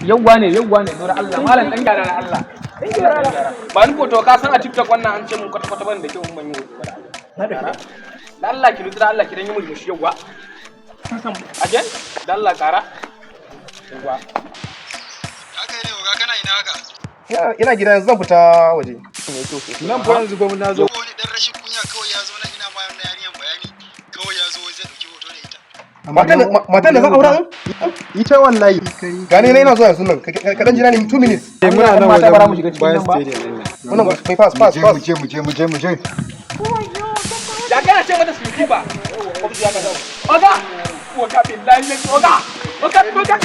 Yawwa ne dora Allah malam dan gyara na Allah. Ba ni foto ka san a TikTok wannan an ce mun kwata ban da kyau mun yi hoto da Allah ki nutsa Allah ki dan yi mulmushi yawwa. Ajen da Allah kara. Yawwa. Haka ne ga kana ina haka? Ina gida yanzu zan fita waje. Nan fa yanzu gwamnati na zo. Wani dan rashin kunya kawai ya zo nan ina ma yarinyar bayani. Kawai ya zo zai dauki hoto da ita. Matan da zan aura din? Ita wallahi. Gane na ina zuwa yanzu nan. Ka dan jira ni 2 minutes. Muna nan mata bara mu wajen shiga cikin nan ba. Wannan mai pass. Mu je. Da kana ce mata su ba. Oga! Oga billahi ne oga! Oga!